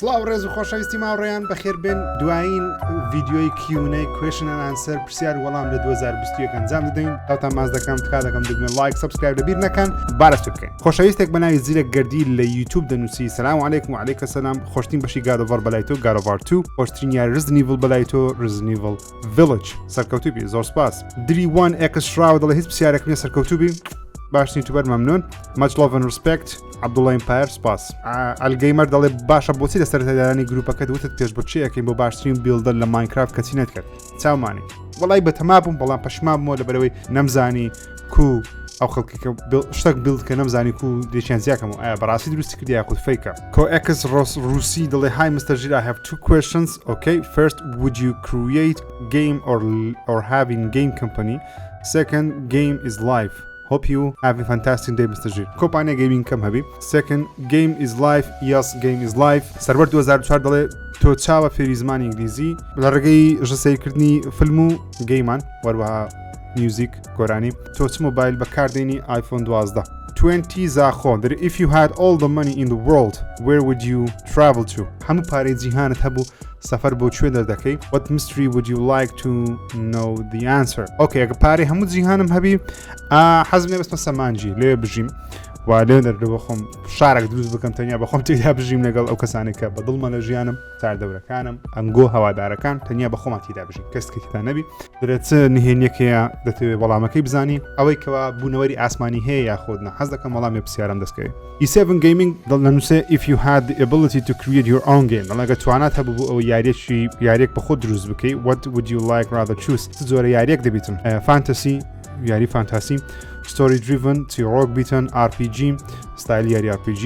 سڵاو ڕێز و خۆشەویستی ماوەڕێیان بەخێر بێن دوایین ڤیدیۆی Q&A question and answer پرسیار وەڵام لە 2021 ئەنجام دەدەین تاوتان ماز دەکەم تکا دەکەم دەبێن لایک سبسکرایب لەبیر نەکەن بارەچ بکەین خۆشەویستێک بەناوی زیرەک گەردی لە یوتیوب دەنووسی سلام علیکم و علیکە سەلام خۆشترین بەشی گارۆڤار بەلای تۆ گارۆڤار 2 خۆشترین یاری Resident Evil بەلای تۆ Resident Evil Village سەرکەوتوبی زۆر سپاس دری 1 extra دەڵێ هیچ پرسیارێک نییە سەرکەوتوبی باشنی توبەر مەمنون much love and respect عبدوڵڵا ئیمپایر سپاس ئەلگەیمەر دەڵێ باشە بۆچی لە سەرەتادانی گروپەکەت وتت پێش بۆچی یەکەین بۆ باشترین بیلدەر لە ماینکرافت کەچی نەکرد چاومانی وەڵای بەتەما بووم بەڵام پەشمان بوومەوە لەبەرەوەی نەمزانی کو ئەو خەڵکی شتێک بیلد کە نەمزانی کو دێچیان زیاکەمەوە ئایا بەڕاستی دروستی کردی یاخود فەیکە کۆئەکس ڕووسی دەڵێ hi Mr. Jir I have two questions okay first would you create game or having game company second game is live Hope you have a fantastic day, Mr. Jir. Kopane gaming kam habi. Second, game is live. Yes, game is live. Server 2004 دله تو چاوا فریزمان انگلیزی. لرگی جسای کردنی فیلمو گیمان وروها میوزیک گورانی. تو چه موبایل بکاردنی آیفون 12. 20 زاخو. That if you had all the money in the world, where would you travel to? همه پاره جهان هبو سفر بۆ کوێ دەردەکەی what mystery would you like to know the answer okay ئەگە پارەی هەموو جیهانم هەبی حەزم لێ بەستمە سەمانجی لێ بژیم و لێ دەردەوە خۆم شارێک دروست بکەم تەنیا بە خۆم تێدا بژیم لەگەڵ ئەو کەسانێک کە بەدڵمە لە ژیانم چاردەورەکانم ئەنگۆ هەوادارەکان تەنیا بە خۆمان تێدا بژیم کەسکە تێدا نەبی دەرێت نهێنیەکەیە دەتەوێت وەڵامەکەی بزانی ئەوەی کەوا بوونەوەری ئاسمانی هەیە یاخۆدنە حەز دەکەم وەڵامی پرسیارم دەستکەوێت E7 Gaming دەڵێنووسێ if you had the ability to create your own game دەڵێگە توانات هەبوو بۆ ئەو یاریێک بە خۆت دروست بکەی what would you like rather choose زۆرە یاریێک دەبیتم فانتەسی یاری فانتاسی story driven تیرۆک بیتن RPG style یاری RPG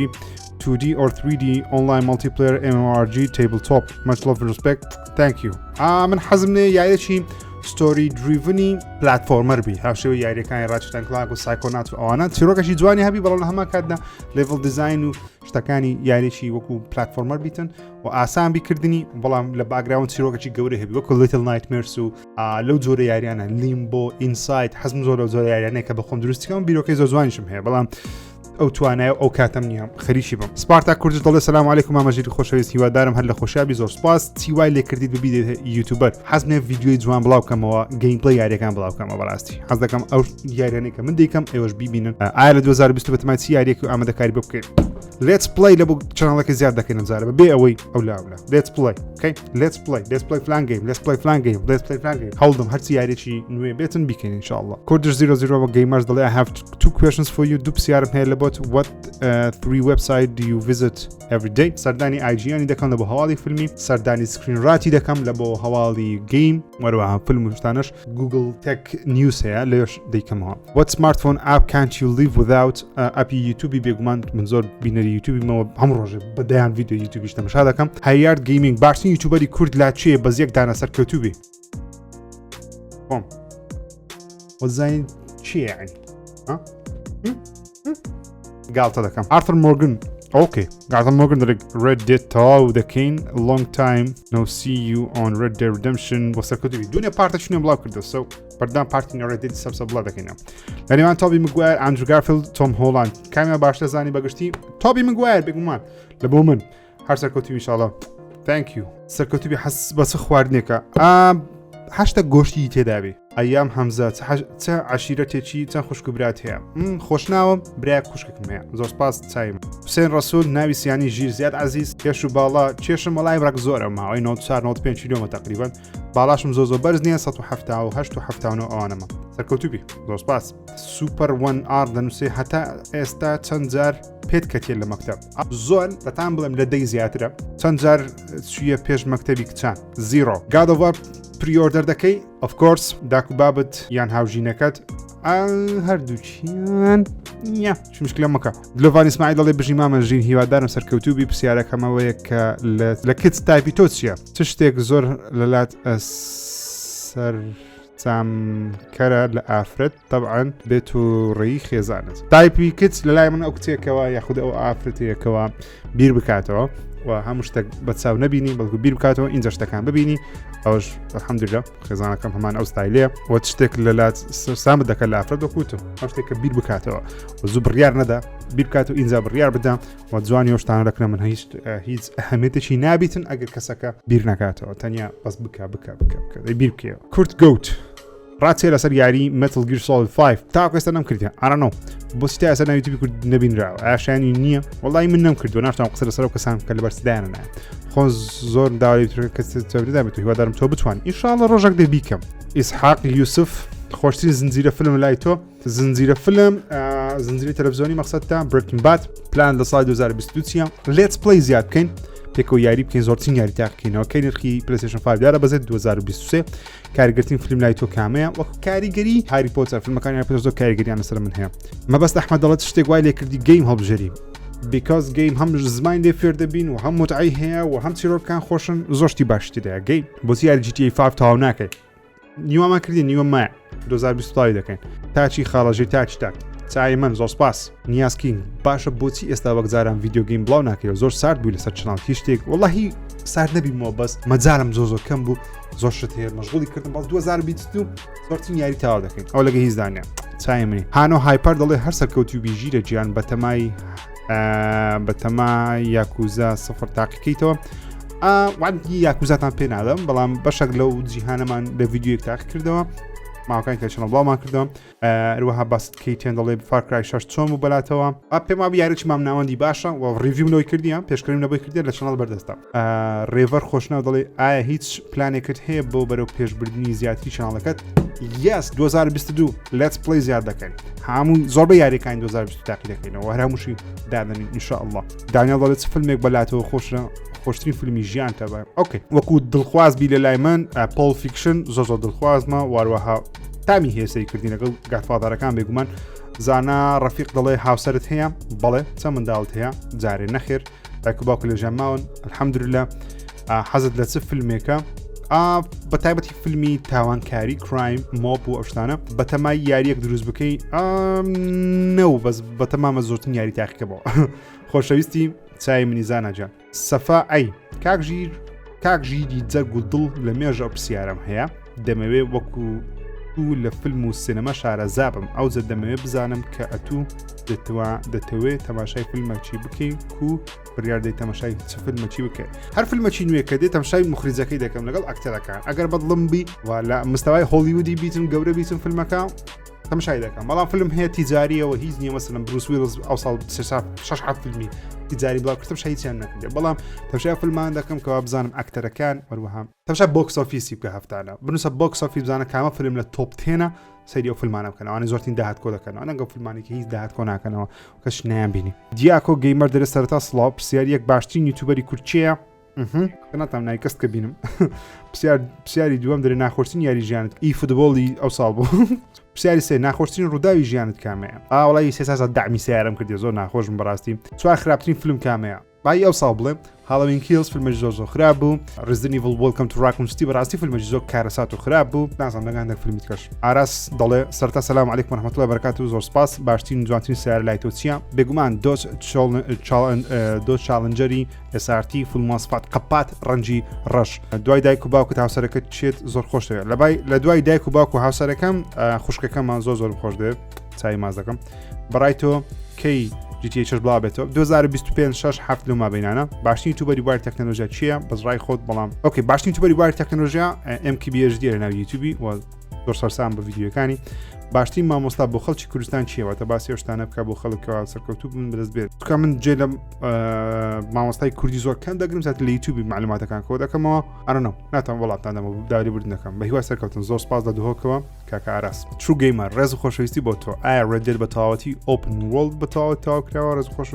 2D or 3D online multiplayer MMORG tabletop much love and respect thank you من حەزم لێ یاریێکی story driven platformer بی هاوشێوە یاریەکانی ڕاچتەن کلاک و سایکۆنات و ئەوانە چیرۆکەشی جوانی هەبی بەڵام لە هەمان کاتدا level design و شتەکانی یاریێکی وەکو platformer بیتن و ئاسان بیکردنی بەڵام لە باگراوند چیرۆکەی گەورە هەبی وەکو Little Nightmares و لەو جۆرە یاریانە Limbo Inside حەزم زۆر لەو جۆرە یاریانەیە کە بە خۆم دروستیکەم بیرۆکەی زۆر جوانیشم هەیە بەڵام ئەو توانایە ئەو کاتەم نییە خەریکی بم سپارتا کورد دەڵێ سلام علیکم مامەژیری خۆشەویست هیوادارم هەر لە خۆشیابی زۆر سپاس چیوای لێ کردیت ببیدێت یوتیوبەر حەزم لێ ڤیدیۆی جوان بڵاو بکەمەوە گەیمپڵەی یاریەکان بڵاو بکەمەوە بەڕاستی حەز دەکەم ئەو یاریانەی کە من دەیکەم ئێوەش بیبینن ئایا لە 2020 بەتەمای چی یاریێکی و ئامادەکاری بۆ بکەین Let's play لە بۆ چەناڵەکە زیاد دەکەین ئەمجارە بێ ئەوەی ئەو لاولا Let's play okay Let's play flan game Let's play flan game هەوڵدەم هەرچی یاریێکی نوێ بێتن بیکەین انشاءالله کوردش 00 بۆ gamers دەڵێ I have two questions for you دوو پرسیارم هەیە لە بۆت what three website do you visit every day سەردانی IGN دەکەم لە بۆ هەواڵی فیلمی سەردانی سکرین ڕاتی دەکەم لە بۆ هەواڵی گیم وەروەها فیلم و شتانەش Google Tech News هەیە لێش دەیکەمەوە what smartphone app can't you live without ئەپی یوتیوبی بێگومان من زۆر بینەری یوتیوبیمەوە هەموو ڕۆژێ بەدەیان ڤیدیۆ یوتیوبیش تەماشا دەکەم هایارد گەیمینگ باشترین یوتیوبەری کورد لا چییە بەز یەک دانە سەرکەوتوبی وەزانین چییە یعنی گاڵتە دەکەم Arthur Morgan okay Arthur Morgan like Red Dead Tau the King a long time no see you on Red Dead Redemption بۆ سەرکەوتوبی دوونێ پارتەشنێ بڵاو کردو سو بەردام پارتینە Red Dead سەبسەبڵا دەکەینەوە لەنێوان تۆبی مگوایر ئەندرو گارفیلد تۆم هۆڵاند کامیان باشتر زانی بەگشتی تۆبی مگوایر بێگومان لە بۆ من هەر سەرکەوتوبی ئینشاڵڵا thank you سەرکەوتوبی حەز بەچ خواردنێکە هەشتە گۆشتی تێدابێ ئەیام هەمزە چە عەشیرەتێکی چەند خوشک و برات هەیە خۆشناوم برای خوشکم هەیە زۆر سپاس چایم حوسێن ڕەسوول ناوی سیانی ژیر زیاد عەزیز کێش و باڵا چێشم وەڵای ڕەک زۆرە ماوەی 94-95 کیلۆمە تقریبا باڵاشم زۆر بەرز نییە 1970 ئەوانەمە سەرکەوتوبی زۆر سپاس سوپەر 1R دەنووسێ هەتا ئێستا چەند جار پێت کەتێت لە مەکتەب زۆر دەتان بڵێم لە دەی زیاترە چەند جار چویە پێش مەکتەبی کچان زیرۆ گادۆڤار پریۆردەر دەکەی of course داک و بابت یان هاوژینەکەت هەردووچیان چ مشکلە مەکە دلۆڤان ئیسماعیل دەڵێ بژی مامەژین هیوادارم سەرکەوتوبی پرسیارەکەمەوەیە کە لە کتس تایپی تۆ چییە چ شتێک زۆر لەلات سەر سامکەرە لە ئافرەت طبعاً بێت و ڕێی خێزانت تایپی کتس لە لای من ئەو کتێکەوە یاخود ئەو ئافرەتەیەکەوە بیر بکاتەوە و هەموو شتێک بەچاو نبینی بەڵکو بیر بکاتەوە اینجا شتەکان ببینی ئەوش الحەمدوللا خێزانەکەم هەمان ئەو ستایلەیە و شتێک لەلات سامت دەکات لە ئافرەت وەکوتو ئەو شتێککە بیر بکاتەوە و زوو بڕیار نەدا بیر بکات و اینجا بڕیار بدەم و جوانی ئەوشتانە دەکەن من هیچ ئەهەمیەتێکی نابیتن ئەگەر کەسەکە بیر نکاتەوە تەنیا بەس بکە بیر بکەوە کورت گەوت ڕاتێ لەسەر یاری Metal Gear Solid 5 تا ئێستا نەم کردیان ئارانۆ بۆ ستا ئەسەر ناو یوتیوبی کورد نەبینراوە ئاشانی نییە وەڵی من نەم کردووە ناشتم قسە لەسەر و کەسان کە لە بەرسدایانە خۆ زۆر داوای کەسدا بێت هیوادارم تۆ بتوان ئینشاڵڵە ڕۆژێک دێ بیکەم ئیسحاق یوسف خۆشترین زنجیرە فیلم لای تۆ زنجیرە فیلم زنجیرە تەلەڤیزیۆنی مەقسەدتا Breaking Bad پلان لە ساڵی 2022 Let's Play زیاد بکەین پێکەوە یاری بکەین زۆرچین یاری تاقیکەینەوە کەی نرخی PlayStation 5 دیارە بەزێت 2023 کاریگەرترین فیلم لای تۆ کامەیە وەکو کاریگەری هاری پۆتەر فیلمەکانی پێ زۆر کاریگەریان لەسەر من هەیە مەبەست ئەحمەد دەڵێت شتێک وای لێ کردی گەیم هەڵبژێری because گەیم هەم زمان لێ فێر دەبین و هەم متعی هەیە و هەم چیرۆکان خۆشن زۆشتی باشتیدەیە گەیم بۆچی یاری GTA 5 تاو ناکەیت نیوەمان کردی نیوە مایە 2020 دەکەین تاچی خاڵەژەی تاچ تاک چای من زۆر سپاس نیازکین باشە بۆچی ئێستا وەکجاران ڤیدیۆ گەیم بڵاو ناکەوە زۆر سارد بووی لەسەر چناڵ شتێک وەڵاهی سارد نەبیمەوە بەس مەجارم زۆر کەم بوو زۆر شت هەیە مەشغوڵی کردم باز 2022 زۆرچین یاری تاوا دەکەین ئەو لەگە هیچ دانیە چای منی هانۆ هایپەر دەڵێ هەر سەرکەوتی و بیژیرە گیان بەتەمای یاکوزا سفر تاقیکەیتەوە وانگی یاکوزاتان پێ نادەم بەڵام بەشێک لەو جیهانەمان لە ڤیدیۆیەک تاقی کردەوە ماوەکانی کەچنە بڵاومان کردەوە هەروەها باست کەیتێن دەڵێ فارکرای 6 چۆن بوو بەلاتەوە پێم وابوو یاریی مام ناوەندی باشە و ڕیڤیو نەوەی کردیان پێشکەریم نەبووی کردێت لە چنەڵ بەردەستا ڕێڤەر خۆشناو دەڵێ ئایا هیچ پلانێکت هەیە بۆ بەرەو پێشبردننی زیاتری چناڵەکەت یاس 2022 Let's Play زیاد دەکەین هەموو زۆربە یاریەکانی 2022 تاقی دەکەینەوە هەرمووشی دادەنین ئینشاءالله دانیال دەڵێت فیلمێک بەلاتەوە خۆشترین فیلمی ژیان تەبە ئۆکێ وەکو دڵخواز بی لە لای من پۆل فیکشن زۆر دڵخوازمە واروەها تامی هێسەی کردی لەگەڵ گاتفادارەکان بێگومان زانا ڕەفیق دەڵێ هاوسەرت هەیە بەڵێ چە منداڵت هەیە جارێ نەخێر دایک و باوکو لە ژەماون الحەمدوللا حەزت لە چ فیلمێکە بە تایبەتی فیلمی تاوانکاری کرایم مۆپ و ئەشتانە بەتەمای یاریەک دروست بکەی نەو بەس بەتەمامە زۆرترین یاری تاقیکەبەوە خۆشەویستی چای منی زاناجان سەفا ئەی کاک ژیری جەرگ و دڵ لە مێژە پرسیارم هەیە دەمەوێت وەکو لە فیلم و سینەما شارەزابم ئەوجە دەمەوێت بزانم کە ئەتوو دەتەوێت تەماشای فیلمەکی بکەین و بڕیاردەی تەماشای چ فیلمەکی بکەیت هەر فیلمەکی نوێ کە دێت تەماشای مخریجەکەی دەکەم لەگەڵ ئەکتەرەکان ئەگەر بەدڵم بی و لە مستەوای هۆلیوودی بیتم گەورە بیتم فیلمەکە تەماشای دەکەم بەڵام فیلم هەیە تیجاریەوە هیچ نییە مەسەلەن بروس ویلز ئەو ساڵ 6 فیلمی تیجاری بڵاو کردم شاییان نەکردێ بەڵام تەماشای فیلمان دەکەم کەوا بزانم ئەکتەرەکان وەروەها تەماشای بۆکس ئۆفیسی بکە هەفتانە بنووسە بۆکس ئۆفیس بزانە کامە فیلم لە تۆپ 10 سەیری ئەو فیلمانە بکەنەوە زۆرترین داهات کۆ دەکەنەوە نەگەڵ فیلمانێکی هیچ داهات کۆ ناکەنەوە کەس نەیان بینی دیاکۆ گەیمەر دەرە سەرتا سڵاو پرسیاریەک باشترین یوتیوبەری کورچەیە ناتام نای کەست کە بینم پرسیاری دووەم دەرێ ناخۆشترین یاری ژیانت ئی فوتبۆڵی ئەو ساڵ بوو پرسیاری سێ ناخۆشترین ڕووداوی ژیانت کامەیە وڵی سێسا دامی سیارم کردی زۆر ناخۆشم بەڕاستی چوار خراپترین فیلم کامەیە بای ئەو ساڵ بڵێ هاڵوین کیلز فیلمەی زۆر خراپ بوو Resident Evil Welcome to Raccoon City بەڕاستی فیلمەی زۆر کارەسات و خراپ بوو نازانم لەگەندێک فیلمی تکەش ئاراس دەڵێ سەرتا سەلام عەلیکم وەرەحمەتوڵڵاهی وبەرەکاتوه زۆر سپاس باشترین جوانترین سیارە لای تۆ چییە بێگومان دۆ چالنجەری SRT فولماسفات قەپات ڕەنجی ڕەش دوای دایک و باوکت هاوسەرەکەت چێت زۆر خۆش دەوێت لە دوای دایک و باوک و هاوسەرەکەم خوشکەکەمان زۆر خۆش دەوێت چای ماز دەکەم بەڕای تۆ کەی GTA 6 بڵاو بێتەوە 2025 6 هەفت لەو مابینانە باشترین یوتیوبەری واری تەکنۆلۆژیا چییە بەزڕای خۆت بەڵام ئۆکێ باشترین یوتیوبەری واری تەکنۆلۆژیا MKBHD لە ناو یوتیوبی و زۆر سەرسام بە ڤیدیۆکانی باشترین مامۆستا بۆ خەڵکی کوردستان چیەوە تا باسی شتانە بکە بۆ خەڵکەوە سەرکەوتوو بن بەدەست بێت چکە من جێ لە مامۆستای کوردی زۆر کەم دەگرم سات لە یوتیوبی معلوماتەکان کۆ دەکەمەوە ئەرنەوە ناتوان وڵاتدانەوە داری بردنەکەم بە هیوای سەرکەوتن زۆر سپاس لە دهۆکەوە کاکە ئاراس ترو گەیمەر ڕێز و خۆشەویستی بۆ تۆ ئایا ڕێدێت بە تەواوەتی ئۆپن وۆڵد بە تەواو کراوە ڕێز و خۆش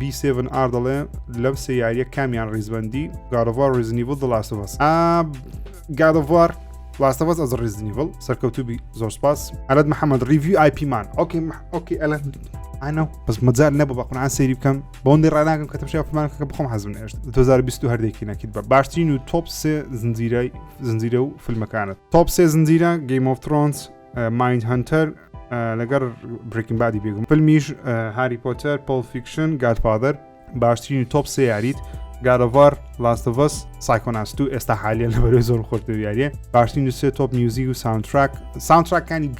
B7R دەڵێ لەم سێ یاریە کامیان ڕیزبەندی God of War Resident Evil The Last of Us God of War Last of Us از Resident Evil سەرکەوتوبی زۆر سپاس ئەلەت محەممەد ریڤیو IP مان ئۆکێ ئەلەن ئەنە بەس مەجار نەبوو بە قونعان سەیری بکەم بۆندی ڕناگەم کە تەماشای فیلمانەکە بخۆم حەزم نێشت 2022 هەردێکی نەکیت بە باشترین و تۆپ 3 زنجیرە و فیلمەکانت تۆپ 3 زنجیرە Game of Thrones Mindhunter لەگەر Breaking Badی بێگوم فیلمیش هاری پۆتەر Pulp Fiction Godfather باشترین تۆپ سێ یاریت گادەڤار لاستڤەس سایکۆناس 2 ئێستا حالیان لەبەرەوەی زۆر خۆرتە یاریە باشترین سێ تۆپ میوزیک و ساوندتراکانی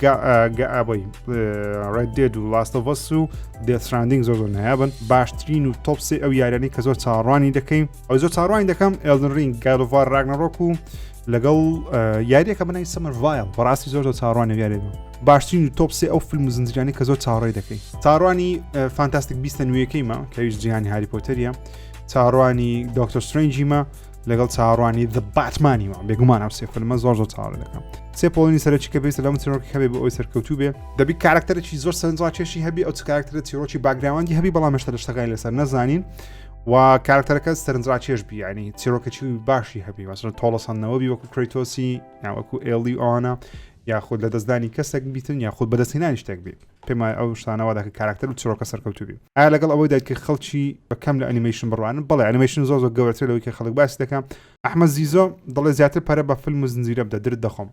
ئەبی ڕێد دێد و لاستڤەس و دێترانندینگ زۆر نایابن باشترین و تۆپ سێ ئەو یاریانەی کە زۆر چاڕوانی دەکەین ئەو زۆر چاڕوانی دەکەم ئێلدن رینگ گادەڤار ڕاگنەڕۆک و لەگەڵ یاریەکە بنای سەمەر ڤایڵ بەڕاستی زۆر چاڕوانە یاریێت باشترین و تۆپ سێ ئەو فیلم و زنجیرانی کە زۆر چاڕێ دەکەی چاڕوانی فانتاستیک بیستە نوێیەکەیمە کە هیچ جیهانی هاری پۆتەریە چاڕوانی دکتۆر سترنجیمە لەگەڵ چاڕوانی The باتمانیمە بێگومان ئەو سێ فیلمە زۆر چاڕە دەکەم سێ پۆڵینی سەرەکی کە پێویستە لەم چیرۆکی هەبێ بۆ ئەوی سەرکەوتوو بێ دەبی کارکتەرێکی زۆر سەرنجڕاکێشی هەبی ئەو کارکتەرە چیرۆکی باگراوەندی هەبی بەڵام هێشتا لە شتەکانی لەسەر نەزانین و کارکتەرەکە سەرنجڕاکێش بی ینی چیرۆکەکی باشی هەبی وەسەر تۆڵەسەندنەوەبی وەکو کریتۆسی یاوەکو ئێلی ئەوانە یاخود لە دەستدانی کەسێک بیتن یاخود بەدەستهێنانی شتێک بێت پێم ئەو شتانەوە دەکە کارکتەر و چیرۆکە سەرکەوتوو بێت ئایا لەگەڵ ئەوەی دایت کە خەڵکی بەکەم لە ئەنیمیشن بڕوانن بەڵێ ئەنیمیشن زۆر گەورەتر لەوەی کە خەڵک باسی دەکەم ئەحمەد زیزۆ دەڵێ زیاتر پەرە بە فیلم و زنجیرە بدە درت دەخۆم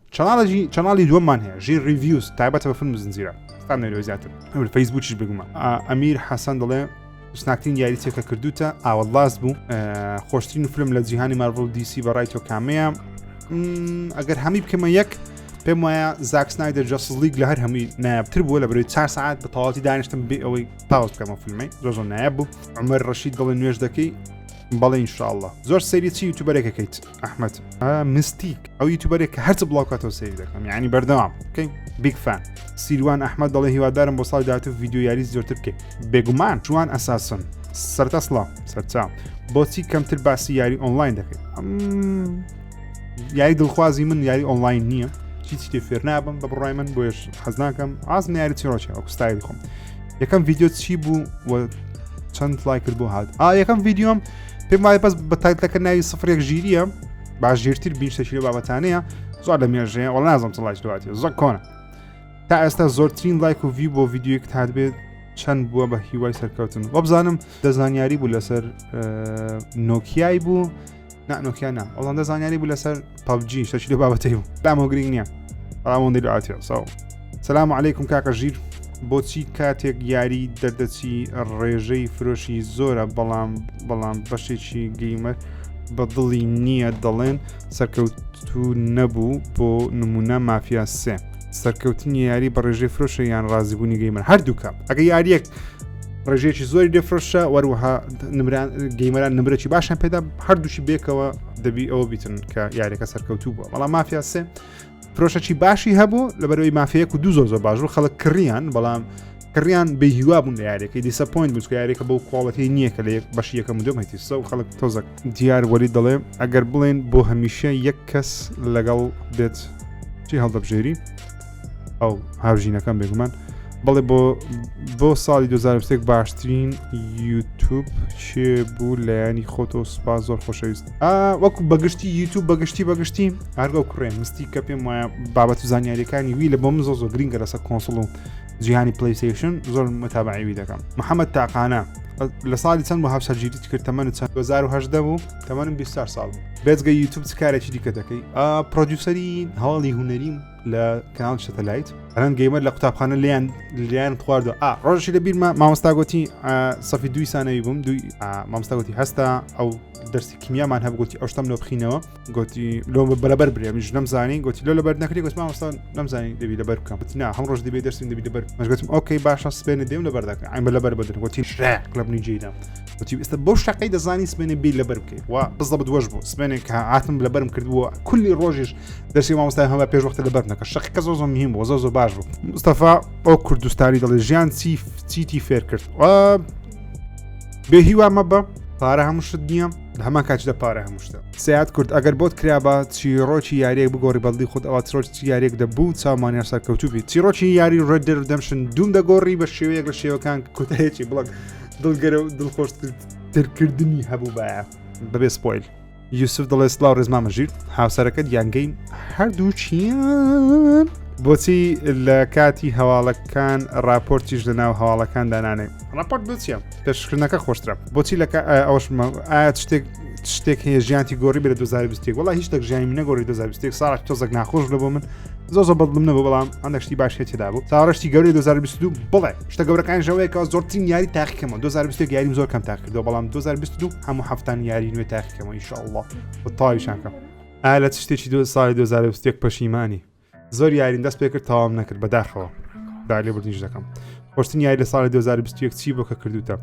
چەناڵی دووەممان هەیە ژیر ریڤیوز تایبەتە بە فیلم و زنجیرە ستان نێرەوەی زیاتر فەیسبوکیش بگومە ئەمیر حەسەن دەڵێ سناکترین یاری چێکە کردوتە ئاوەڵاز بوو خۆشترین فیلم لە جیهانی مارڤڵ دیسی بەڕای تۆ کامەیە ئەگەر هەمی بکەمە یەک پێم وایە زاک سنایدەر جەستس لیگ لە هەر هەمووی نایابتر بووە لە بەرەوەی 4 ساعت بە تەواوەتی دانیشتم بێ ئەوەی پاوز بکەمە فیلمەی زۆر نایاب بوو عومەر ڕەشید دەڵێ نوێژ دەکەی بەڵێ ئینشاءالله زۆر سەیری چی یوتیوبەرێکەکەیت ئەحمەد مستیک ئەو یوتیوبەرێک کە هەرچ بڵاوکاتەوە سەیری دەکەم یعنی بەردەوام بکەین بیگ فان سیروان ئەحمەد دەڵێ هیوادارم بۆ ساڵی داهاتوو ڤیدیۆ یاری زۆرتر بکەیت بێگومان جوان ئەساسن سەرتا سڵام سەرچاو بۆچی کەمتر باسی یاری ئۆنلاین دەکەیت یاری دڵخوازی من یاری ئۆنلاین نییە چی فێر نابم بە بڕای من بۆیش حەز ناکەم ئازم یاری چیرۆکە ئەو ستایلی خۆم یەکەم ڤیدیۆ چی بوو و چەند لای کرد بۆ هات یەکەم ڤیدیۆم پێم وایە بەس بە تایتلەکە ناوی سفرێک ژیریە باش ژیرتر بین شتێکی لە بابەتانەیە زۆر لە مێژەیە وەڵ نازانم چ لایک دواتێ زۆر کۆنە تا ئێستا زۆرترین لایک و ڤیو بۆ ڤیدیۆیەک هات بێت چەند بووە بە هیوای سەرکەوتن وە بزانم دەزانیاری بوو لەسەر نۆکیای بوو نۆکیا نا ئەڵان دەزانیاری بوو لەسەر پەبجی شتێکی لە بابەتەی بوو لامۆگرنگ نییە بەڵامۆندی لەعاتێ سەلام عەلەیکم کاکە ژیر بۆچی کاتێک یاری دەردەچی ڕێژەی فرۆشی زۆرە بەڵام بەشێکی گەیمەر بە دڵی نییە دەڵێن سەرکەوتوو نەبوو بۆ نمونە مافیا سێ سەرکەوتنی یاری بە ڕێژەی فرۆشە یان ڕازیبوونی گەیمەر هەردووکە ئەگە یاریەک ڕێژەیەکی زۆری دەفرۆشە وەروەها گەیمەران نمرەی باشیان پێدا هەردووشی بێکەوە دەبی ئەوە بیتن کە یاریەکە سەرکەوتوو بووە بەڵام مافیا سێ فرۆشەکی باشی هەبوو لەبەرەوەی مافیەک و دوو زۆر باش بوو خەڵک کڕیان بەڵام کڕیان بێهیوا بوون لە یاریەکەی دیسەپۆینت بوو کە یاریەکە بەو کواڵەتی نییە کە لە بەشی یەکەم و دووەمەتی سە و خەڵک تۆزە دیار وەلی دەڵێ ئەگەر بڵێن بۆ هەمیشە یەک کەس لەگەڵ بێت چی هەڵدەبژێری ئەو هاوژینەکەم بێگومان بەڵێ بۆ ساڵی 2023 باشترین یوتیوب چێ بوو لایانی خۆتۆ سوپاس زۆر خۆشەویست وەکو بەگشتی یوتیوب بەگشتی هەرگەو کوڕێن مستی کە پێم وایە بابەت و زانیاریەکانی وی لە بۆ من زۆر گرینگە لەسەر کۆنسڵ و جیهانی پلیستیشن زۆر متابعیوی دەکەم محەممەد تاقانە لە ساڵی چەند بۆ هاوسەرگیریت کرد تەمەنت چەند 2010 بوو تەمەنم 24 ساڵ بوو بێجگە یوتیوب چ کارێکی دیکە دەکەی پرۆدیوسەری هەواڵی هوەریم لە کانال شەتەلایت ئەرەن گەیمەر لە قوتابخانە لیان خواردەوە ڕۆژی لە بیرمە مامۆستاگوتی سەفی 2 سانەوی بووم مامۆستاگوتی هەستا ئەو دەرسی کیمیامان هەبگوتی ئەوشتم لۆ بخینەوە گوتی لۆ بەرەبەر برێ منش نەمزانی گوتی لۆ لەبەر نەکری گوت مامۆستا نەمزانی دەبی لەبەر بکەم نا هەم ڕۆژ دەبێت دەرسیم دەبی لەبەر مەشگوتم ئۆکەی باشە سبێنە دێم لەبەر دەکەم ئەم لەبەر بەدرن گوتی شرێک لە بنی جێدام وتی ئێستا بۆ شەقەی دەزانی سبێنێ بی لەبەر بکەیت و بزڵ بدوەش بوو سبێنێک کە هاتم لەبەرم کردووە کولی ڕۆژیش دەرسی مامۆستای هەمە پێش وەختە لەبەر نەکە شەقەکە زۆر مهم بوو زۆر باش بوو مستەفا ئەو کوردستانی دەڵێ ژیان چیتی فێر کرد بێهیوا مەبە پارە هەموو شت نییە هەمان کاتیدا پارە هەموو شتە سیات کورد ئەگەر بۆت کرابە چیرۆکی یاریەک بگۆڕی بەڵدی خۆت ئەوە چیرۆکی یاریەک دەبوو چاومانیار سەرکەوتوو بیت چیرۆکی یاری ڕێد دێد ریدەمشن دووم دەگۆڕی بە شێوەیەک لە شێوەکان کوتەیەکی بڵک دڵگەرە و دڵخۆشترکردنی هەبوو بایە بەبێ سپۆیل یوسف دەڵێ سڵاو ڕێزمامە ژیر هاوسەرەکەت یانگەی هەردوو چیان بۆچی لە کاتی هەواڵەکان راپۆرتیش لە ناو هەواڵەکان دانانێ راپۆرت بچیە پێشکردنەکە خۆشترە بۆچی لە ئەوەش ئایا شتێک هەیە ژیانتی گۆڕی بێت 2020 وڵا هیچ شتێک ژیانی منە گۆڕی 2020 ساڵێک تۆزێک ناخۆش لە بۆ من زۆ بەدڵم نەبوو بەڵام ئەندێک شتی باش تێدا بوو چاوەڕشتی گەورەی 2022 بڵێ شتە گەورەکانیشەوەیەکەوە زۆرترین یاری تاقیکەمەوە 2021 یاریم زۆر کەم تاقیکردەوە بەڵام 2022 هەموو هەفتان یاری نوێ تاقیکەمەوە ئینشاءالله بە تاویشانکەم لە شتێکی ساڵی 2021 پەشیمانی زۆر یارین دەست پێ کرد تەواو نەکرد بەداخەوە دا لێ بردنیش دەکەم خۆشترین یاری لە ساڵی 2021 چی بۆ کە کردوتە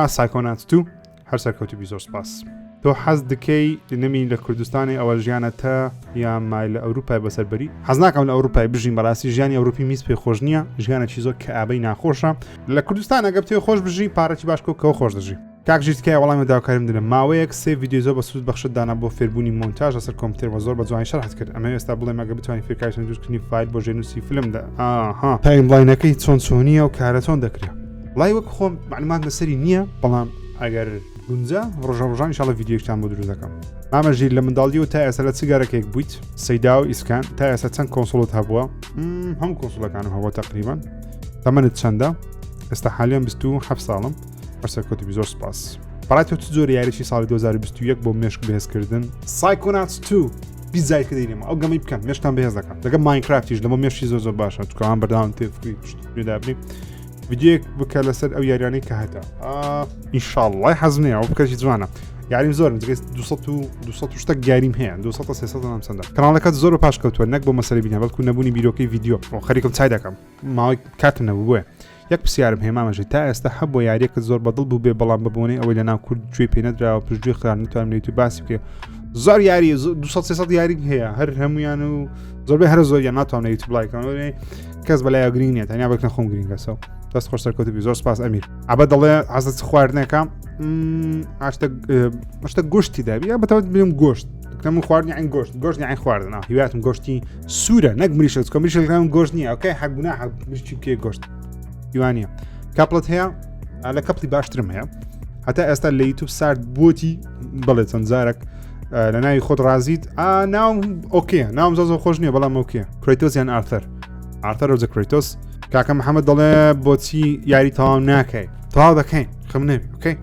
سایکۆناتس 2 هەر سەرکەوتوبی زۆر سپاس تۆ حەز دکەی نەمی لە کوردستانی ئەوە ژیانە تا یان مای لە ئەوروپای بەسەربەری حەز ناکەم لە ئەوروپای بژین بەڕاستی ژیانی ئەوروپی میز پێ خۆش نییە ژیانێکی زۆر کەئابەی ناخۆشە لە کوردستان ئەگەر تێ خۆش بژی پارەی باش کەەوە خۆش دەژی کاکژیت کای وەڵامی داواکاریم دنە ماوەیەک سێ ڤیدیۆ زۆر بە سوود بەخشت دانا بۆ فێربوونی مۆنتاژ لەسەر کۆمپیوتەرەوە زۆر بە جوانی شەرحت کرد ئەمە ئێستا بڵێم ئەگە بتوانین فێرکاری دروستکردنی فایل بۆ ژێنووسی فیلمدا تایملاینەکەی چۆنی و کارە چۆن دەکرێت وڵای وەک خۆم معلومات لەسەری نییە بەڵام ئەگەر گونجە ڕۆژان ئینشاڵڵا ڤیدیۆیەکتان بۆ دروست دەکەم ئامەژیر لە منداڵیەوە تا ئێستا لە چگارێکێک بوویت سەیدا و ئیسکان تا ئێستا چەند کۆنسۆڵت هەبووە هەموو کۆنسۆڵەکانم هەبووە تقریبان تەمەنت چەندە ئێستا حالیان 27 ساڵم هەرسەرکەوتوبی زۆر سپاس بەڕای تۆ زۆر یاریی ساڵی 2021 بۆ مێشک بەهێزکردن سایکۆناتس 2 بیزای کە دەینێمە ئەو گەمەی بکەن مێشتان بەهێز دەکەن لەگە ماینکرافتیش لەمە مێشتی زۆر باشە چکەوان بەرداوام تێدابنی ڤیدیۆیەک بکە لەسەر ئەو یاریانەی کە هەتا ئینشاءڵڵای حەزمێ ئەو بکەشی جوانە یاریم زۆر 200 گاریم هەیە 200 چەندە کەناڵەکەت زۆر پاش کەوتووە نەک بۆ مەسەری بینە بەڵکو نەبوونی بیرۆکەی ڤیدیۆ خەریکم چای دەکەم ماوەی کاتم نەبوو بووە یەک پرسیارم هێمامەژی تا ئێستا هەبوو یاریەکە زۆر بەدڵ بوو بێ بەڵام ببوونی ئەوەی لە ناو کورد گوێ پێ نەدراوە پشتگوێ خران نتوانم لە یوتیوب باسی بکە زۆر یاری 200 یاری هەیە هەر هەمویان و زۆربەی هەر زۆریان ناتوانم لە یوتیوب لایکەوە کەس بەلای گرینگە تەنیا بەکنە خۆم گرینگەسەوە دەست خۆش سەرکەوتوبی زۆر سپاس ئەمیر ئەبە دەڵێ حەزت خواردنەکەم ئاشتە گۆشتی دابی یا بەتەوەت بێم گۆشت دەکەم خواردنی عین گۆشت یان خواردن هیواتم گۆشتی سوورە نەک مریشە کۆمیشەکەم گۆشت نییە ئەوکەی حەقبوونا حەقشتی کێ گۆشت هیوانە کاپڵت هەیە لە کەپڵی باشترم هەیە هەتا ئێستا لە یوتیوب سارد بۆتی بڵێ چەند جارێک لە ناوی خۆت ڕازیت ناوم ئۆکێ ناوم زۆر خۆش نییە بەڵام ئۆکێ کریتۆس یان ئارتەر ڕۆزە کریتۆس کاکە محەممەد دەڵێ بۆچی یاری تەواو ناکەی تەواو دەکەین خەم نەوی ئۆکەی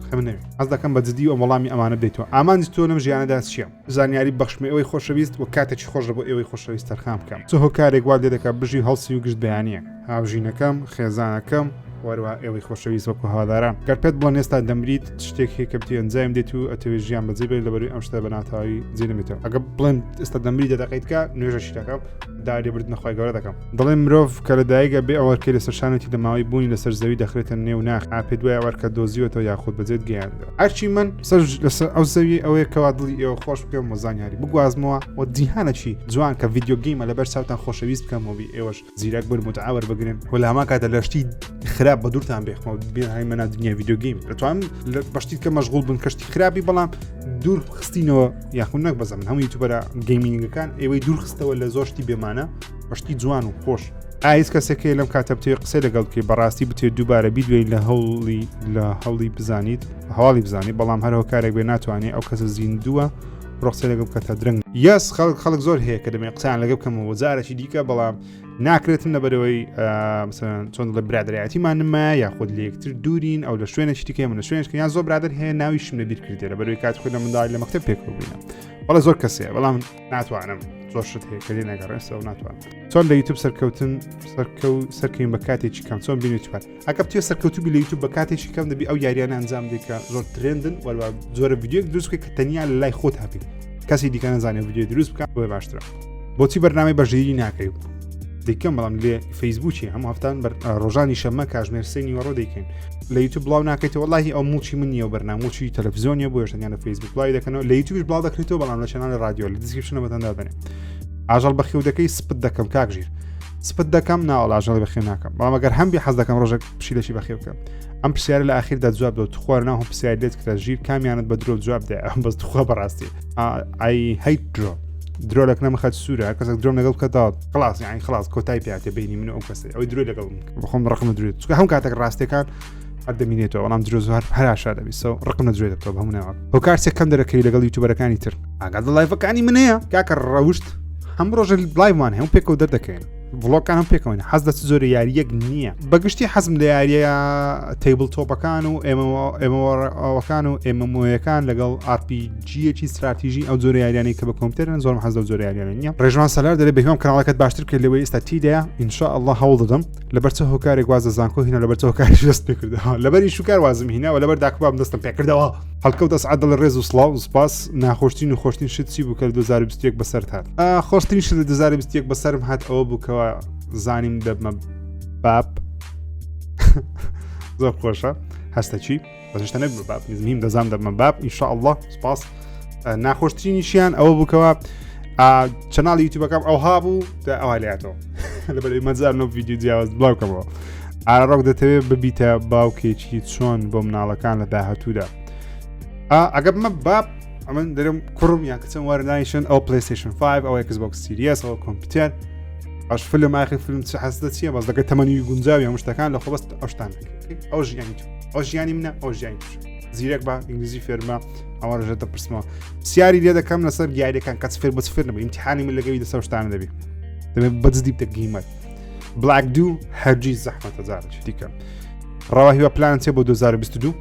خەم نەوی ئەس دەکەم بە جددی و وەڵامی ئەمانە بدەیتەوە ئامانجی تۆ لەم ژیانەدا چییە زانیاری بەخشمە ئەوەی خۆشەویست و کاتێکی خۆش بۆ ئێوەی خۆشەویست تەرخام بکەم چ هۆکارێک وا لێ دەکات بژی هەڵسی و گشت بەیانیە هاوژینەکەم خێزانەکەم وەروە ئێوەی خۆشەویست وەکو هاواداران گەر پێت بڵێن ئێستا دەمریت شتێکی کە بتی ئەنجام دێت و ئەتەوێ ژیان بەجێ بێت لەبەروی ئەم شتە بە ناتاوی جێنمێتەوە ئەگە بڵێن ئێستا دەمری دەدەقیتکە نوێژەشی دەکەم دارێبرد نەخوای گەورە دەکەم دەڵێن مرۆڤ کە لە دایکە بێ ئەوەرکەی لەسەر شانێتی دەماوەی بوونی لەسەر زەوی دەخرێتە نێو ناخ ئاپێ دوای ئەوەرکە دۆزیوەتەوە یاخود بەجێت گەیاندەوە هەرچی من لەسەر ئەو زەوی ئەوەیە کەوا دڵی ئێوە خۆش بکەم وەزانیاری بگوازمەوە و جیهانەکی جوان کە ڤیدیۆ گەیمە لەبەر چاوتان خۆشەویست بکەم و ئێوەش زیرەک بن متعاور بگرن و لە هەمان کاتە لە شتی خراپ بە دوورتان بێخمەوە بێن هەیمەنا دنیا ڤیدیۆ گەیم دەتوانم بەشتی کە مەشغوڵ بن کەشتی خراپی بەڵام دوور خستینەوە یاخود نەک بەزەمن هەموو یوتیوبەرە گەیمینگەکان ئێوەی دوور خستەوە لە زۆر شتی بێمانە بەشتی جوان و خۆش ئایس کەسێکی لەم کاتە بتێ قسەی لەگەڵ کە بەڕاستی بتێت دووبارە بیدوێن لە هەوڵی بزانیت هەواڵی بزانیت بەڵام هەر هۆکارێک بێ ناتوانێت ئەو کەسە زیندووە ڕۆخسە لەگەڵ کەتە درنگ یەس خەڵک زۆر هەیە کە دەمێ قسەیان لەگە بکەمەوە جارێکی دیکە بەڵام ناکرێتن لەبەرەوەی چۆن لە برادایەتیمانمە یاخود لە یەکتر دوورین ئەو لە شوێنێکی دیکە من لە شوێنشکە یان زۆر برادر هەیە ناویشم لەبیر کردێ لەبەرەوەی کات خۆی لە منداڵی لە مەکتەب پێکەوە بووینە بەڵێ زۆر کەسەیە بەڵام ناتوانم زۆر شت هەیە کە لێ ناگەڕێنسەوە ناتوانم چۆن لە یوتیوب سەرکەوتن بە کاتێکی کەم چۆن بینیت چوار ئەگە بتوێ سەرکەوتوبی لە یوتیوب بە کاتێکی کەم دەبی ئەو یاریانە ئەنجام دیکە زۆر ترندن وەروە زۆرە ڤیدیۆک دروست بکە کە تەنیا لە لای خۆت هەبی کەسی دیکە نەزانێت ڤیدیۆ دروست بکات بۆ باشترە بۆچی بەرنامەی بەژێری ناکەی دەیکەم بەڵام لێ فەیسبووکی هەموو هەفتان ڕۆژانی شەمە کاژمێر سێنی وەڕۆ دەیکەین لە یوتیوب بڵاو ناکەیتەوە وەڵاهی ئەو موچی من نییە و بەرنامەی تەلەڤیزیۆنیە بۆ ێشتیان لە فەیسبوک بڵاوی دەکەنەوە لە یوتیوبش بڵاو دەکرێتەوە بەڵام لە چەناڵی رادیۆ لە دیسکریپشنە بەتەندا دەنێ ئاژەڵ بەخێو دەکەی سپت دەکەم کاکژیر سپت دەکەم ناوەڵ ئاژەڵی بەخێو ناکەم بەڵام ئەگەر هەمبی حەز دەکەم ڕۆژێک پشیلەشی بەخێو بکەم ئەم پرسیارە لە ئاخیردا جواب دەوت خوار ناو پرسیار لێت کە ژیر کامیانت بە درۆ جواب دێ ئەم بەس توخوا بەڕاستی ئای هەیت درۆ لەک نەمەخەت سوورە هەر کەسێک درۆم لەگەڵ بکەداوت خلاص یعنی خلاص کۆتای پێاتێ بینی من ئەو کەسێ ئەوەی درۆ لەگەڵ بخۆم ڕقم درێت چکە هەم کاتێک ڕاستیەکان هەردەمینێتەوە بەڵام درۆ زۆر هەراشا دەبی سەو ڕقم نەدرێ دەبتەوە هەموو ناوە هۆکارچێک کەم دەرەکەی لەگەڵ یوتیوبەرەکانی تر ئاگاد لایڤەکانی من هەیە کاکە ڕەوشت هەم ڕۆژە لایڤمان هەموو پێکەوە دەردەکەین ڤڵۆگەکانم پێکەوەین حەز دەست زۆر یاریەک نییە بەگشتی حەزم لە یاریە تیبل تۆپەکان و ئێمەوەکان و ئێمەمۆیەکان لەگەڵ ئارپیجیەکی استراتیژی ئەو زۆر یاریانەی کە بە کۆمپیوتەرن زۆرم حەز لە زۆر یاریانە نییە ڕێژوان سەلار دەڵێ بەهێوام کەناڵەکەت باشتر کرد لەوەی ئێستا تیدایە ئینشا ئەڵڵا هەوڵ دەدەم لەبەر چ هۆکارێک وازە زانکۆ هینە لەبەر چ هۆکاریش دەست پێ کردەوە لەبەری شوکار وازم هینە و لەبەر داکوبام دەستم پێ کردەوە هەڵکەوتە سعادە لە ڕێز و سڵاو و سپاس ناخۆشتین و خۆشتین شت چی بوو کە 2021 بەسەر هات خۆشترین شت لە 2021 بەسەرم هات ئەوە بووکەوە زانیم دەبمە باب زۆر خۆشە هەستە چی بەشتە نەبوو باب نزمیم دەزانم دەبمە باب ئینشاءالله سپاس ناخۆشترینیشیان ئەوە بووکەوە چەناڵی یوتیوبەکەم ئەو هابوو ئەوە لاتەوە لەبەر مەجارنەوە ڤیدیو جیاواز بڵاوکەمەوە ئارەڕۆک دەتەوێت ببیتە باوکێکی چۆن بۆ مناڵەکان لە داهاتوودا ئەگە بمە باب ئەمن دەرم کوڕم یان کچم وەرنایشن ئەو پلیستیشن 5 ئەو Xbox Series ئەو کۆمپیوتەر ئەش فیلم ئاخر فیلم چ حەزدە چییە بەس دەکە تەمەنی گونجاوی هەموو شتەکان لە خۆ بەست ئەوشتان ئەو ژیانی ئەو ژیانی منە ئەو ژیانی زیرەک بە ئینگلیزی فێرمە ئەوە ڕژێتە پرسمەوە سیاری لێ دەکەم لەسەر دیارەکان کەس فێر بەس فێر نەبێ ئیمتیحانی من لەگەوی دەسە شتانە دەبێ دەبێت بەجددی بتە گیمەر بلاک دو هەرگی زەحمەتە جارێکی دیکە ڕەوا هیوە پلان چێ بۆ 2022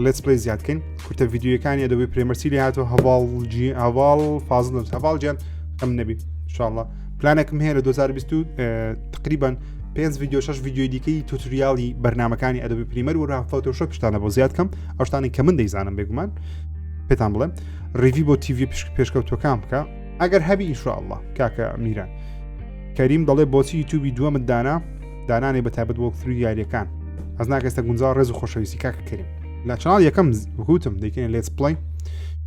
لێتس پلی زیادکەین کورتە ڤیدیۆیەکانی ئەدۆبی پرێمەرسی لێ هاتووە هەواڵ فازڵ هەواڵ گیان ئەم نەبی انشاءالله پلانێکم هەیە لە 2022 تقریبا 5 ڤیدیۆ 6 ڤیدیۆی دیکەی توتوریالی بەرنامەکانی ئەدۆبی پریمەر و فۆتۆشۆپ شتانە بۆ زیاد کەم ئەو شتانی کە من دەیزانم بێگومان پێتان بڵێم ریڤی بۆ تیڤی پێشکەوتوەکان بکە ئەگەر هەبی ئینشاءالله کاکە میران کەریم دەڵێ بۆچی یوتیوبی دووەمت دانانێ بە تایبەت بۆ فری یاریەکان ئەس ناکەستە گونجاو ڕێز و خۆشەویستی کاکە کەریم لە چناڵ یەکەم وتم دەیکەین لێتس پڵی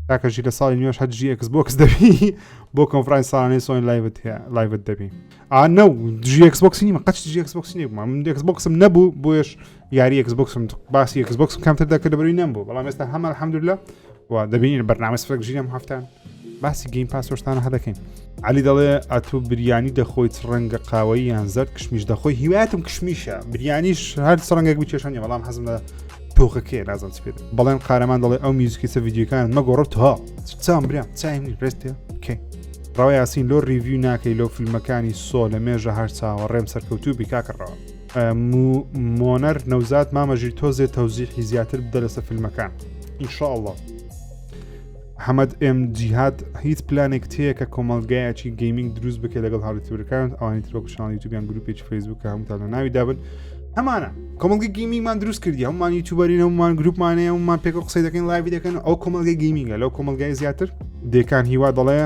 کاکەژی لە ساڵی نوێش هەجی Xbox دەبی بۆ کۆنفرانس ساڵانەی سۆین لایڤت دەبی نە جی Xbox نیمە قەچ جی Xbox نیە من Xboxم نەبوو بۆیش یاری Xboxم باسی Xbox کەمتر دەکرد لەبەروی نەبوو بەڵام ئێستا هەمە الحەمدولله و دەبینین بەرنامە سفرەک ژینم هەفتان باسی گەیم پاس وەشتانە هەدەکەین علی دەڵێ ئەتوو بریانی دەخۆیت ڕەنگە قاوەی یان زەرد کشمیش دەخۆی هیوایەتم کشمیشە بریانیش هەر ڕەنگێک بچێشانی بەڵام حەزم لە پۆخەکەی نازان سپێت بەڵێن قارەمان دەڵێ ئەو میوزیکی سە ڤیدیۆکان مەگۆڕێت ها چام برام چایم ڕێستێ کێ ڕاوی یاسین لۆ ریڤیو ناکەی لەو فیلمەکانی سۆ لە مێژە هەر چاوەڕێم سەرکەوتوو بیکاکەڕەوە مۆنەر نەوزات مامەژیر تۆزێ تەوزیحی زیاتر بدە لەسە فیلمەکان ئینشاءالله حەمەد ئێم جیهاد هیچ پلانێک تەیە کە کۆمەڵگایەکی گەیمینگ دروست بکە لەگەڵ هاوڵاتیەکان ئەوانی تر وەکو چەناڵ یوتیوبیان گروپێکی فەیسبووک هەمووتان لە ناوی دابن هەمانە کۆمەڵگەی گەیمینگمان دروست کردی هەمومان یوتیوبەرین هەمومان گروپمانەیە هەمومان پێک قسەی دەکەین لایڤ دەکەن ئەو کۆمەڵگەی گەیمینگە لەو کۆمەڵگای زیاتر دێکان هیوا دەڵێ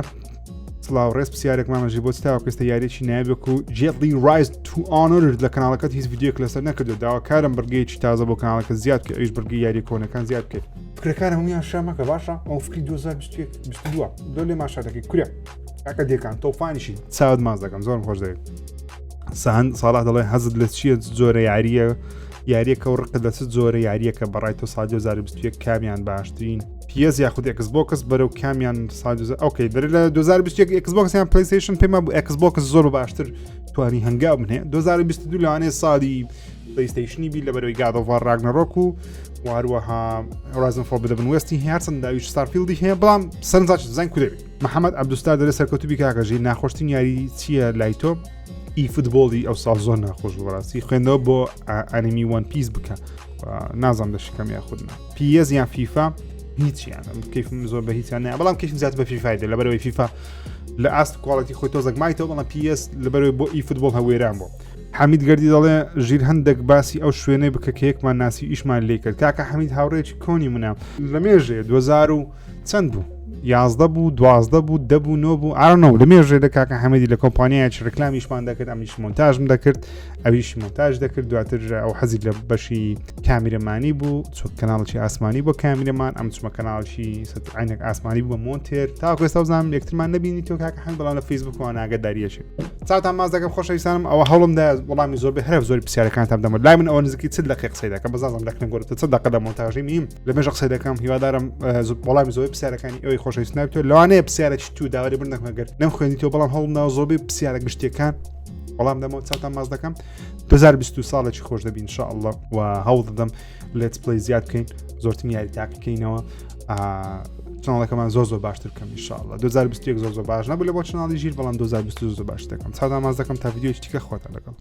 سڵاو ڕێز پرسیارێکمانەژی بۆ چتاوە کەستە یاریێکی نایبێک و جێتلی ڕایز تو ئانۆرد لە کەناڵەکەت هیچ ڤیدیۆک لەسەر نەکردو داواکارم بەرگەیەکی تازە بۆ کەناڵەکە زیاد کە ئەویش بەرگی یاری کۆنەکان زیاد بکەیت فکرەکان هەمویان شامەکە باشە ئەو فکری 2022 دۆ لێ ماشاتەکەی کورە کاکە دێکان تۆفانیشی چاوت ماز دەکەم زۆرم خۆش دەوێت سەهەند ساڵح دەڵێ حەزت لە چییە زۆرە یاریەکە و ڕقت لە چ زۆرە یاریەکە بەڕای تۆ ساڵ 2021 کامیان باشترین PS یاخود Xbox بەرەو کامیان ساڵ ئەوکەی دەرێت لە 2021 Xbox یان PlayStation پێمە بوو Xbox زۆر باشتر توانی هەنگاو من هەیە 2022 لەوانەیە ساڵی PlayStationی بی لەبەرەوەی God of War Ragnarok و هەروەها Horizon Forbidden West هەرچەند داویش Starfield هەیە بەڵام سەرنجاش زەنگ کو دەبێت محەممەد عەبدوستار دەرێ سەرکەوتوبی کاکەژی ناخۆشترین یاری چییە لای تۆ فوتبۆڵی ئەو ساڵ زۆر ناخۆش بەڕاستی خوێندەوە بۆ ئەنیمی وان پیس بکە نازانم دەشکەم یاخودنا PS یان فیفا هیچیان کەیفم زۆر بە هیچیان نایە بەڵام کەیفم زیات بە فیفایدە لەبەرەوەی فیفا لە ئاست کوالەتی خۆی تۆزێک مایتەوە بەڵام PS لەبەرەوەی بۆ فوتبۆڵ هەوێران بۆ حەمید گەردی دەڵێ ژیر هەندێک باسی ئەو شوێنەی بکە کە یەکمان ناسی ئیشمان لێ کرد کاکە حەمید هاوڕێکی کۆنی منە لە مێژێ 2000 و چەند بوو 11 بوو 12 بوو 10 بوو 9 بوو ئارنەوە لە مێژێ لە کاکە حەمەدی لە کۆمپانیایەکی ڕکلامیشمان دەکرد ئەمیش مۆنتاژم دەکرد ئەویش مۆنتاژ دەکرد دواتر ئەو حەزی لە بەشی کامیرەمانی بوو چۆ کەناڵی ئاسمانی بۆ کامیرەمان ئەم چمە کەناڵی عینەک ئاسمانی بوو بە مۆنتێر تاکو ئێستا بزانم یەکترمان نبینی تۆ کاکە حەمید بەڵام لە فەیسبووکەوە ناگەداریەشێ چاوتان ماز دەکەم خۆشەویستانم ئەوە هەوڵمدا وەڵامی زۆر بە هەرف زۆری پرسیارەکانتان دەمە لای من ئەوە نزیکی چ دقیقە قسەی دەکەم بەزانم دەکەن گۆرە چ دقیقە لە مۆنتاژی میم لە مێژە قسەی دەکەم هیوادارم وەڵامی زۆری پرسیارەکانی ئەوەی خۆشەویست ناوێت لەوانەیە پرسیارێکی تو داوای بردنەکەگەر نەم خوێنیتەوە بەڵام هەوڵمدا زۆربەی پرسیارە گشتیەکان بەڵام دەمەوە چاوتان ماز دەکەم 2020 ساڵێکی خۆش دەبین انشاءالله و هەوڵ دەدەم لێتس پلی زیاد بکەین زۆرترین یاریتاک بکەینەوە چناڵەکەمان زۆر باشتر بکەم انشاءالله 2021 زۆر باش نەبوو لە بۆ چناڵی ژیر بەڵام 2020 زۆر باش دەکەم چاوتان ماز دەکەم تا ڤیدیۆی تیکە خۆتان لەگەڵ